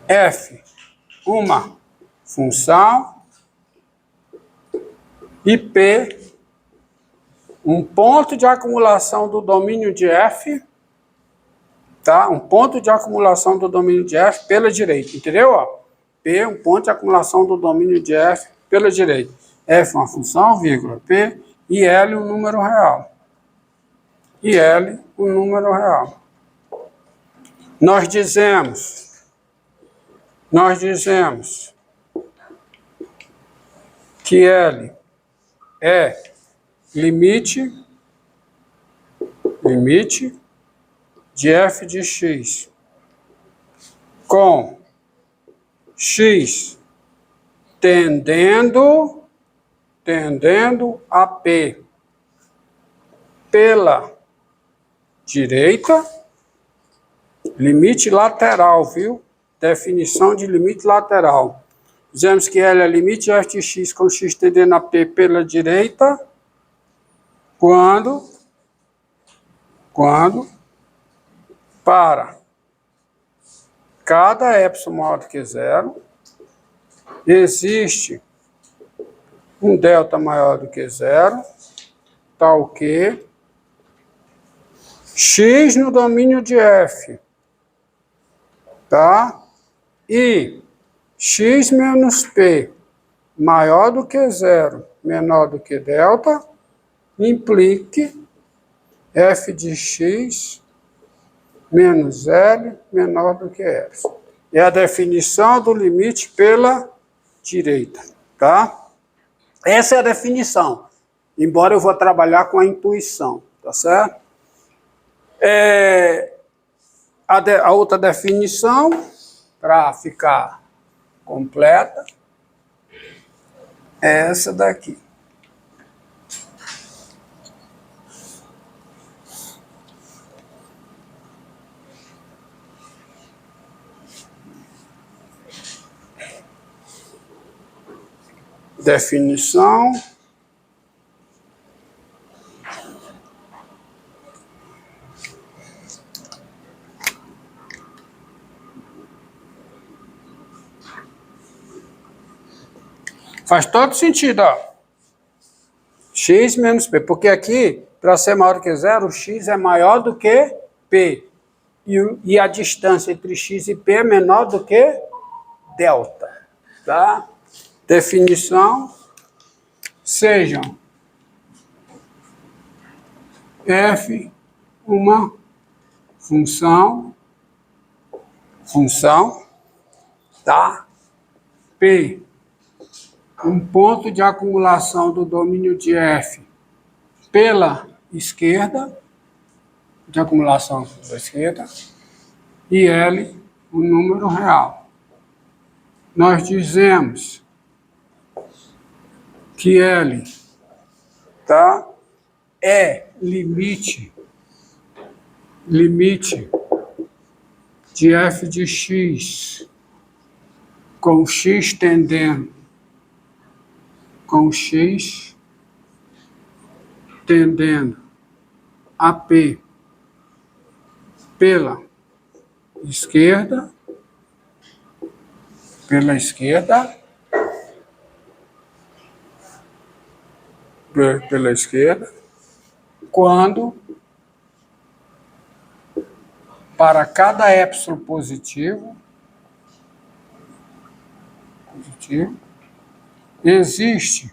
f uma função e P um ponto de acumulação do domínio de F, tá? Um ponto de acumulação do domínio de F pela direita, entendeu? Ó, P um ponto de acumulação do domínio de F pela direita. F uma função, vírgula, P e L um número real. E L um número real. Nós dizemos que L é limite de f de x com x tendendo a P pela direita, limite lateral, viu? Definição de limite lateral. Dizemos que L é limite de f de x com x tendendo a P pela direita, quando para cada epsilon maior do que zero, existe um delta maior do que zero, tal que x no domínio de f, tá? E x menos p maior do que zero, menor do que delta, implique f de x menos L menor do que L. É a definição do limite pela direita, tá? Essa é a definição, embora eu vou trabalhar com a intuição, tá certo? A outra definição, para ficar completa, é essa daqui. Definição faz todo sentido, ó. X menos P, porque aqui, para ser maior do que zero, o X é maior do que P. E a distância entre X e P é menor do que delta, tá? Definição, sejam f uma função, tá? P um ponto de acumulação do domínio de f pela esquerda, de acumulação pela esquerda, e L um número real. Nós dizemos que L, tá, é limite de f de x com x tendendo a P pela esquerda, quando para cada epsilon positivo existe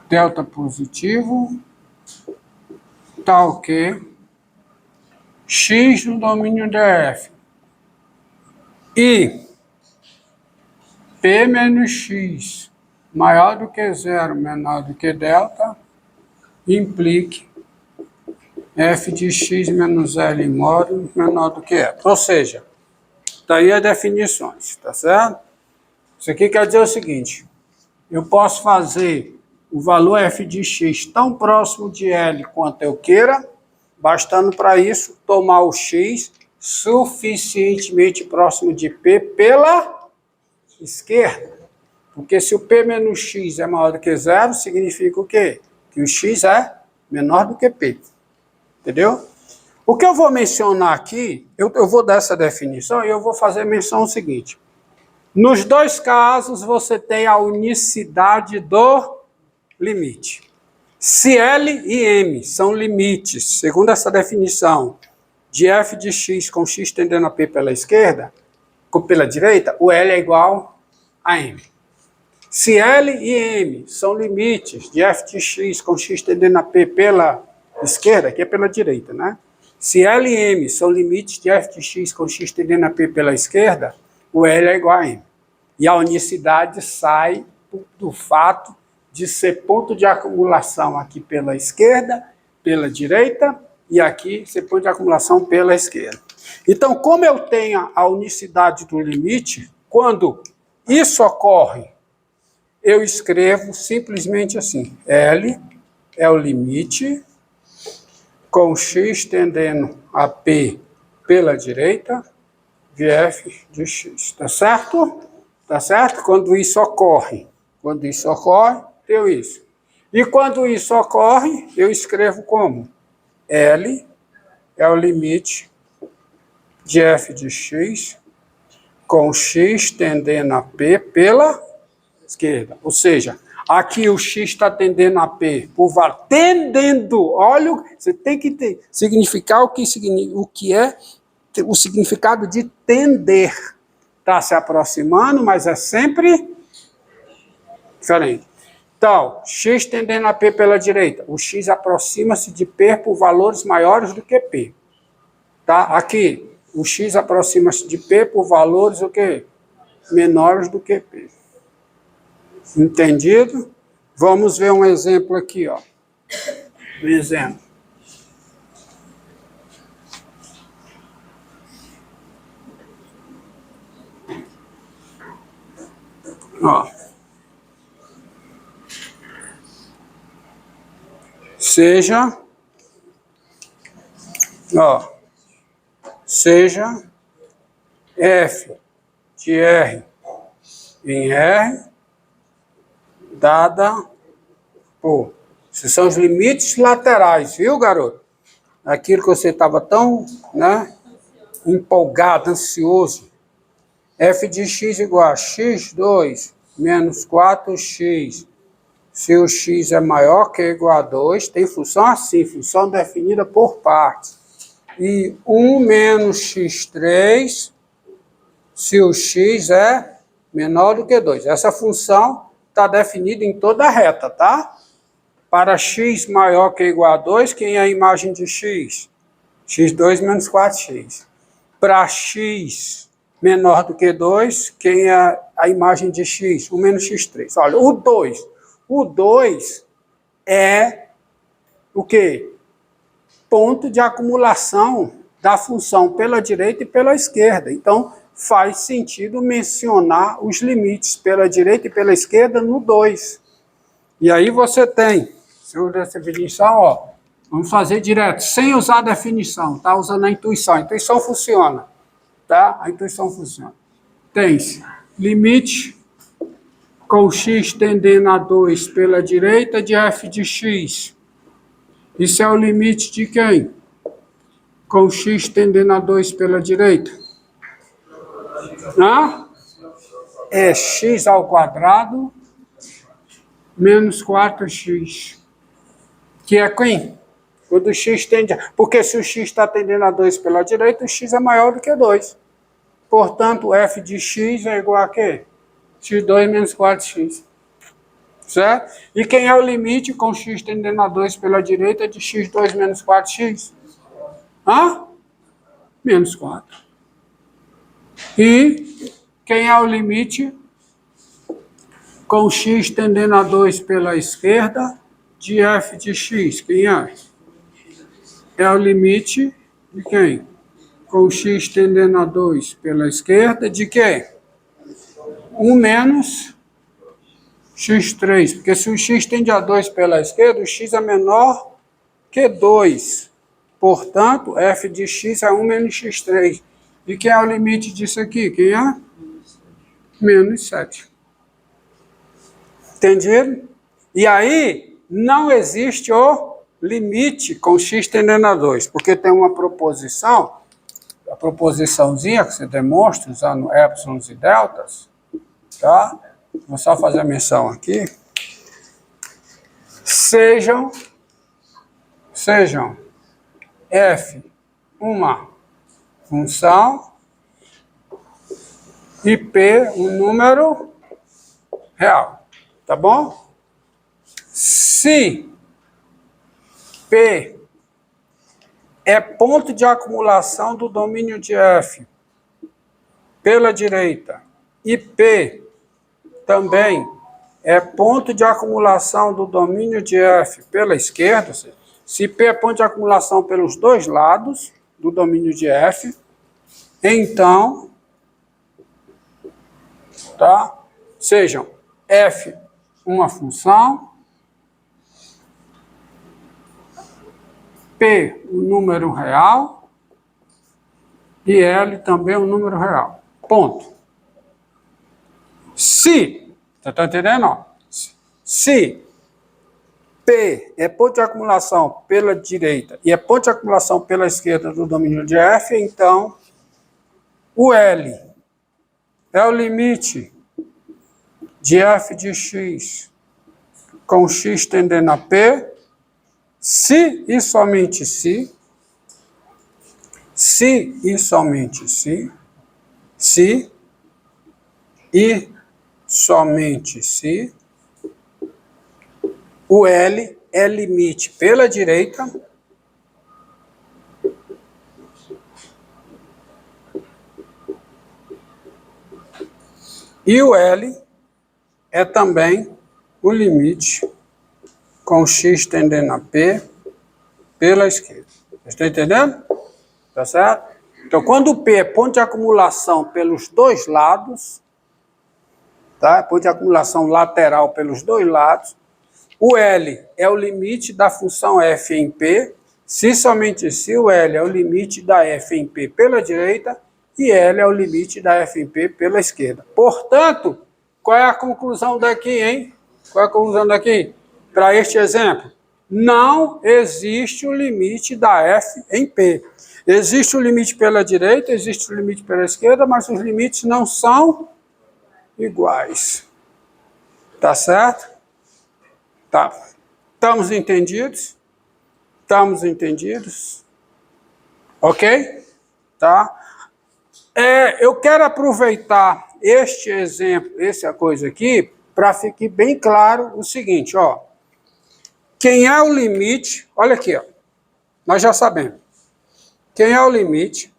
delta positivo, tal que x no domínio de f e p menos x maior do que zero, menor do que delta, implique f de x menos L módulo menor do que L. Ou seja, daí as definições, tá certo? Isso aqui quer dizer o seguinte: eu posso fazer o valor f de x tão próximo de L quanto eu queira, bastando para isso tomar o x suficientemente próximo de P pela esquerda. Porque se o P menos x é maior do que zero, significa o quê? Que o x é menor do que P. Entendeu? O que eu vou mencionar aqui, eu vou dar essa definição e eu vou fazer menção ao seguinte. Nos dois casos, você tem a unicidade do limite. Se L e M são limites, segundo essa definição, de f de x com x tendendo a p pela esquerda, pela direita, o L é igual a M. Se L e M são limites de f de x com x tendendo a p pela esquerda, aqui é pela direita, né? Se L e M são limites de f de x com x tendendo a p pela esquerda, o L é igual a M. E a unicidade sai do fato de ser ponto de acumulação aqui pela esquerda, pela direita, e aqui ser ponto de acumulação pela esquerda. Então, como eu tenho a unicidade do limite, quando isso ocorre, eu escrevo simplesmente assim, L é o limite com x tendendo a p pela direita de f de x, tá certo? Tá certo? Quando isso ocorre, deu isso. E quando isso ocorre, eu escrevo como? L é o limite de f de x com x tendendo a p pela esquerda. Ou seja, aqui o x está tendendo a p por valor. Tendendo, olha, você tem que significar o que é o significado de tender. Está se aproximando, mas é sempre diferente. Então, x tendendo a p pela direita. O x aproxima-se de p por valores maiores do que p. Tá? Aqui, o x aproxima-se de p por valores o quê? Menores do que p. Entendido? Vamos ver um exemplo aqui, ó. Um exemplo. Ó. Seja f de R em R dada por... Esses são os limites laterais, viu, garoto? Aquilo que você estava tão, né, empolgado, ansioso. F de x igual a x2 menos 4x. Se o x é maior que ou igual a 2, tem função assim, função definida por partes. E 1 menos x3, se o x é menor do que 2. Essa função está definida em toda a reta, tá? Para x maior que ou igual a 2, quem é a imagem de x? x2 menos 4x. Para x menor do que 2, quem é a imagem de x? 1 menos x3. Olha, o 2. O 2 é o quê? Ponto de acumulação da função pela direita e pela esquerda. Então, faz sentido mencionar os limites pela direita e pela esquerda no 2. E aí você tem, se eu der essa definição, ó, vamos fazer direto, sem usar a definição, tá? Usando a intuição. A intuição funciona, tá? A intuição funciona. Tem-se limite com x tendendo a 2 pela direita de f de x. Isso é o limite de quem? Com x tendendo a 2 pela direita. Hã? É x ao quadrado menos 4x. Que é quem? O do x tende a... Porque se o x está tendendo a 2 pela direita, o x é maior do que 2. Portanto, f de x é igual a quê? x2 menos 4x. Certo? E quem é o limite com x tendendo a 2 pela direita de x2 menos 4x? Hã? Menos 4. E quem é o limite com x tendendo a 2 pela esquerda de f de x? Quem é? É o limite de quem? Com x tendendo a 2 pela esquerda de quê? 1 menos x3. Porque se o x tende a 2 pela esquerda, o x é menor que 2. Portanto, f de x é 1 menos x3. E quem é o limite disso aqui? Quem é? Menos 7. Entendido? E aí, não existe o limite com x tendendo a 2, porque tem uma proposição, a proposiçãozinha que você demonstra usando épsilons e deltas, tá? Vou só fazer a menção aqui. Sejam f uma função e p um número real, tá bom? Se P é ponto de acumulação do domínio de F pela direita e P também é ponto de acumulação do domínio de F pela esquerda, se P é ponto de acumulação pelos dois lados do domínio de F, então, tá? Sejam F uma função, P um número real e L também um número real. Ponto. Se, você está entendendo? Ó? Se P é ponto de acumulação pela direita e é ponto de acumulação pela esquerda do domínio de F, então o L é o limite de f de x com x tendendo a P, se e somente se e somente se e somente se o L é limite pela direita e o L é também o limite com x tendendo a P pela esquerda. Está entendendo? Tá certo? Então, quando o P é ponto de acumulação pelos dois lados, tá? Ponto de acumulação lateral pelos dois lados, o L é o limite da função f em P, se somente se o L é o limite da f em P pela direita e L é o limite da f em P pela esquerda. Portanto, qual é a conclusão daqui, hein? Qual é a conclusão daqui? Para este exemplo, não existe o limite da f em P. Existe o limite pela direita, existe o limite pela esquerda, mas os limites não são iguais. Tá certo? Tá. Estamos entendidos? Estamos entendidos? Ok? Tá? Eu quero aproveitar este exemplo, essa coisa aqui, para ficar bem claro o seguinte, ó. Quem é o limite, olha aqui, ó, nós já sabemos. Quem é o limite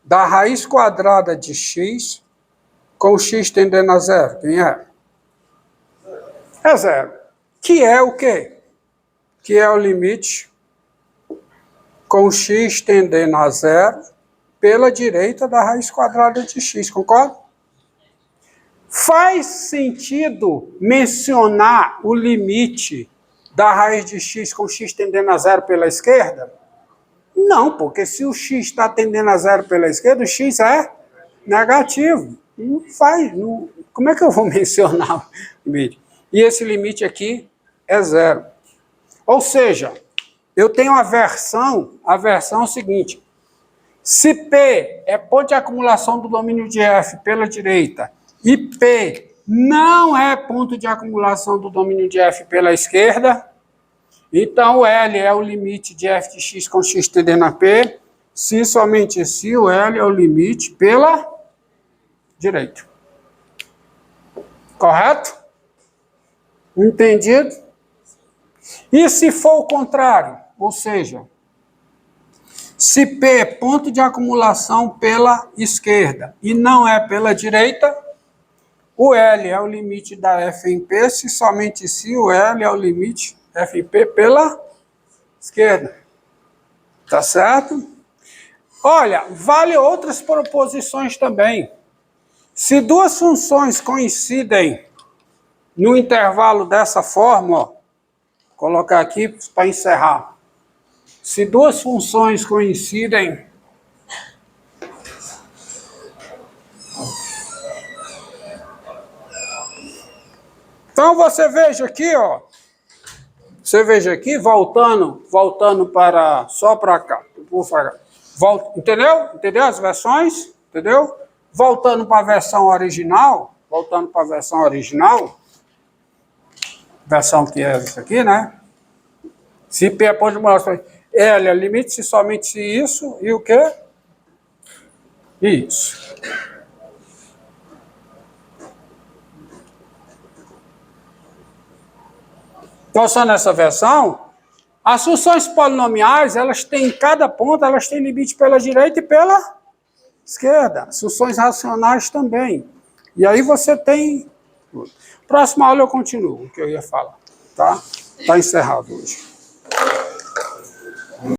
da raiz quadrada de x com x tendendo a zero? Quem é? É zero. Que é o quê? Que é o limite com x tendendo a zero pela direita da raiz quadrada de x, concorda? Faz sentido mencionar o limite da raiz de x com x tendendo a zero pela esquerda? Não, porque se o x está tendendo a zero pela esquerda, o x é negativo. Não faz. Não, como é que eu vou mencionar o limite? E esse limite aqui é zero. Ou seja, eu tenho a versão é o seguinte. Se P é ponto de acumulação do domínio de F pela direita e P não é ponto de acumulação do domínio de F pela esquerda, então o L é o limite de f de x com x tendendo a P, se somente se o L é o limite pela direita. Correto? Entendido? E se for o contrário? Ou seja, se P é ponto de acumulação pela esquerda e não é pela direita, o L é o limite da f em P, se somente se o L é o limite f em P pela esquerda. Tá certo? Olha, vale outras proposições também. Se duas funções coincidem no intervalo dessa forma, ó, vou colocar aqui para encerrar. Se duas funções coincidem então você veja aqui, ó, Você veja aqui, voltando para, só para cá, por favor. Entendeu? Entendeu as versões? Entendeu? Voltando para a versão original, versão que é isso aqui, né? Se P é ponto de modulação, L é limite se somente se isso, e o quê? Isso. Então, só nessa versão, as funções polinomiais, elas têm, em cada ponto, elas têm limite pela direita e pela esquerda. As funções racionais também. E aí você tem... Próxima aula eu continuo o que eu ia falar, tá? Tá encerrado hoje.